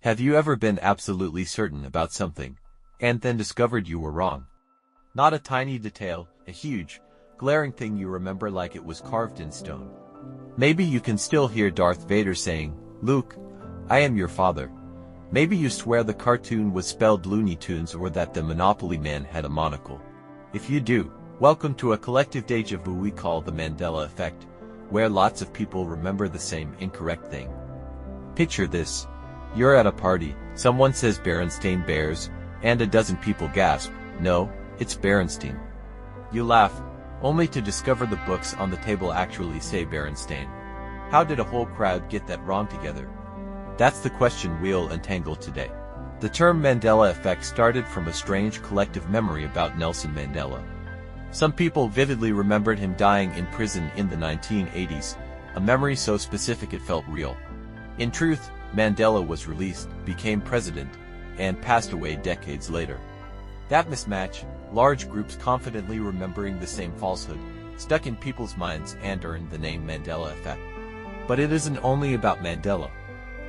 Have you ever been absolutely certain about something, and then discovered you were wrong? Not a tiny detail, a huge, glaring thing you remember like it was carved in stone. Maybe you can still hear Darth Vader saying, "Luke, I am your father." Maybe you swear the cartoon was spelled Looney Tunes or that the Monopoly man had a monocle. If you do, welcome to a collective deja vu we call the Mandela Effect, where lots of people remember the same incorrect thing. Picture this. You're at a party, someone says Berenstain Bears, and a dozen people gasp, "No, it's Berenstein." You laugh, only to discover the books on the table actually say Berenstain. How did a whole crowd get that wrong together? That's the question we'll untangle today. The term Mandela Effect started from a strange collective memory about Nelson Mandela. Some people vividly remembered him dying in prison in the 1980s, a memory so specific it felt real. In truth, Mandela was released, became president, and passed away decades later. That mismatch, large groups confidently remembering the same falsehood, stuck in people's minds and earned the name Mandela Effect. But it isn't only about Mandela.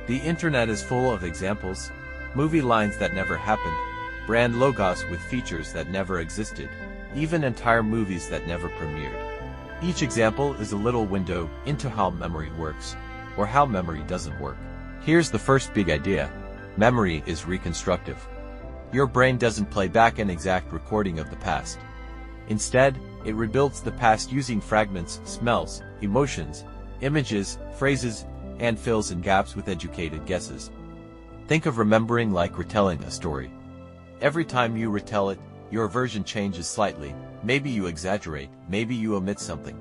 The internet is full of examples, movie lines that never happened, brand logos with features that never existed, even entire movies that never premiered. Each example is a little window into how memory works, or how memory doesn't work. Here's the first big idea. Memory is reconstructive. Your brain doesn't play back an exact recording of the past. Instead, it rebuilds the past using fragments, smells, emotions, images, phrases, and fills in gaps with educated guesses. Think of remembering like retelling a story. Every time you retell it, your version changes slightly. Maybe you exaggerate, maybe you omit something.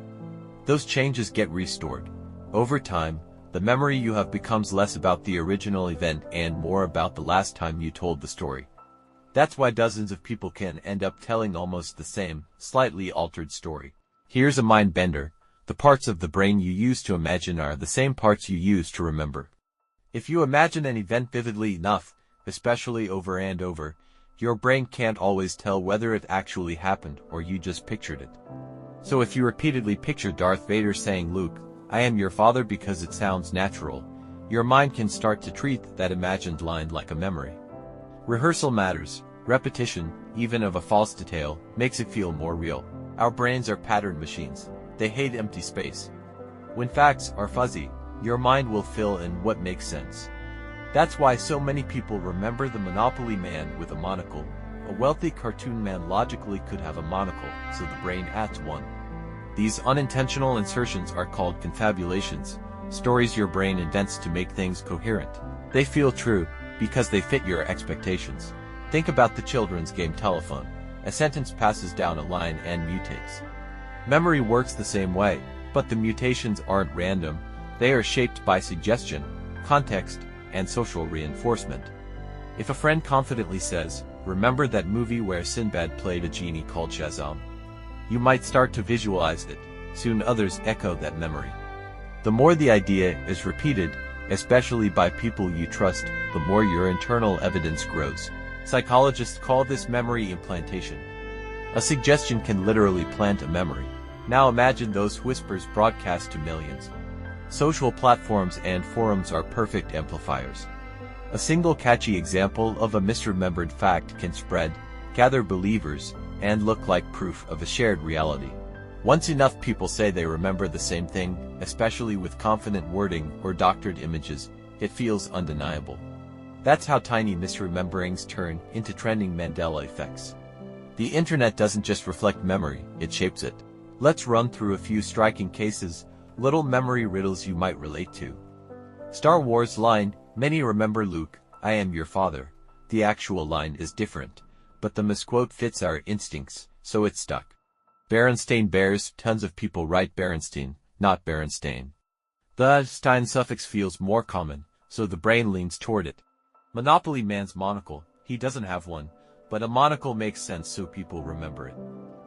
Those changes get restored. Over time, the memory you have becomes less about the original event and more about the last time you told the story. That's why dozens of people can end up telling almost the same, slightly altered story. Here's a mind bender. The parts of the brain you use to imagine are the same parts you use to remember. If you imagine an event vividly enough, especially over and over, your brain can't always tell whether it actually happened or you just pictured it. So if you repeatedly picture Darth Vader saying, "Luke, I am your father," because it sounds natural, your mind can start to treat that imagined line like a memory. Rehearsal matters. Repetition, even of a false detail, makes it feel more real. Our brains are pattern machines. They hate empty space. When facts are fuzzy, your mind will fill in what makes sense. That's why so many people remember the Monopoly man with a monocle. A wealthy cartoon man logically could have a monocle, so the brain adds one. These unintentional insertions are called confabulations, stories your brain invents to make things coherent. They feel true, because they fit your expectations. Think about the children's game telephone. A sentence passes down a line and mutates. Memory works the same way, but the mutations aren't random. They are shaped by suggestion, context, and social reinforcement. If a friend confidently says, "Remember that movie where Sinbad played a genie called Shazam?" you might start to visualize it. Soon others echo that memory. The more the idea is repeated, especially by people you trust, the more your internal evidence grows. Psychologists call this memory implantation. A suggestion can literally plant a memory. Now imagine those whispers broadcast to millions. Social platforms and forums are perfect amplifiers. A single catchy example of a misremembered fact can spread, gather believers, and look like proof of a shared reality. Once enough people say they remember the same thing, especially with confident wording or doctored images, it feels undeniable. That's how tiny misrememberings turn into trending Mandela effects. The internet doesn't just reflect memory, it shapes it. Let's run through a few striking cases, little memory riddles you might relate to. Star Wars line, many remember Luke, "I am your father." The actual line is different, but the misquote fits our instincts, so it's stuck. Berenstain Bears, tons of people write Berenstein, not Berenstain. The Stein suffix feels more common, so the brain leans toward it. Monopoly man's monocle, he doesn't have one, but a monocle makes sense so people remember it.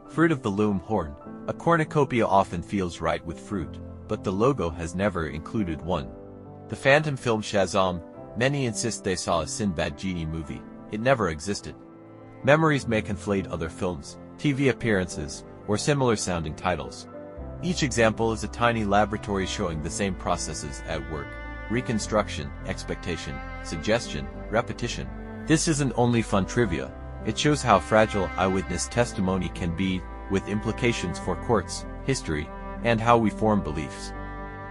Fruit of the loom horn, a cornucopia often feels right with fruit, but the logo has never included one. The Phantom film Shazam, many insist they saw a Sinbad genie movie, it never existed. Memories may conflate other films, TV appearances, or similar sounding titles. Each example is a tiny laboratory showing the same processes at work. reconstruction, expectation, suggestion, repetition. This isn't only fun trivia, it shows how fragile eyewitness testimony can be, with implications for courts, history, and how we form beliefs.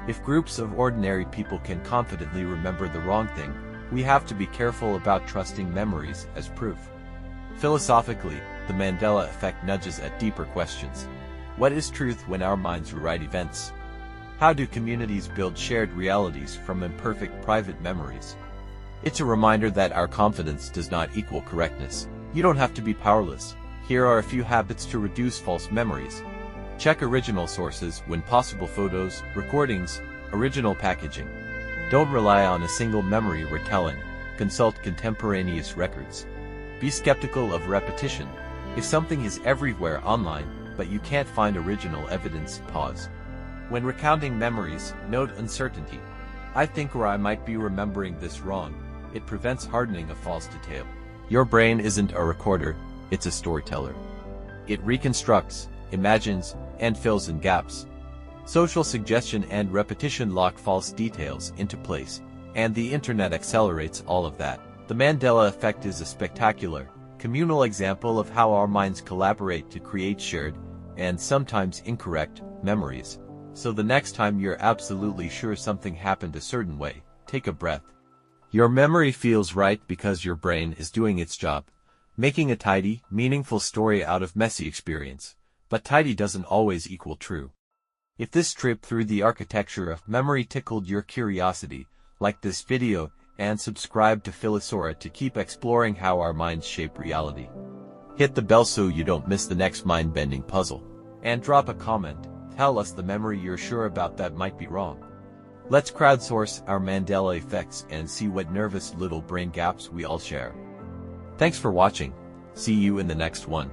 If groups of ordinary people can confidently remember the wrong thing, we have to be careful about trusting memories as proof. Philosophically, the Mandela Effect nudges at deeper questions. What is truth when our minds rewrite events? How do communities build shared realities from imperfect private memories? It's a reminder that our confidence does not equal correctness. You don't have to be powerless. Here are a few habits to reduce false memories. Check original sources when possible: photos, recordings, original packaging. Don't rely on a single memory retelling. Consult contemporaneous records. Be skeptical of repetition. If something is everywhere online, but you can't find original evidence, pause. When recounting memories, note uncertainty. I think, or I might be remembering this wrong. It prevents hardening a false detail. Your brain isn't a recorder, it's a storyteller. It reconstructs, imagines, and fills in gaps. Social suggestion and repetition lock false details into place, and the internet accelerates all of that. The Mandela Effect is a spectacular, communal example of how our minds collaborate to create shared, and sometimes incorrect, memories. So the next time you're absolutely sure something happened a certain way, take a breath. Your memory feels right because your brain is doing its job, making a tidy, meaningful story out of messy experience. But tidy doesn't always equal true. If this trip through the architecture of memory tickled your curiosity, like this video and subscribe to Philosora to keep exploring how our minds shape reality. Hit the bell so you don't miss the next mind-bending puzzle. And drop a comment. Tell us the memory you're sure about that might be wrong. Let's crowdsource our Mandela effects and see what nervous little brain gaps we all share. Thanks for watching. See you in the next one.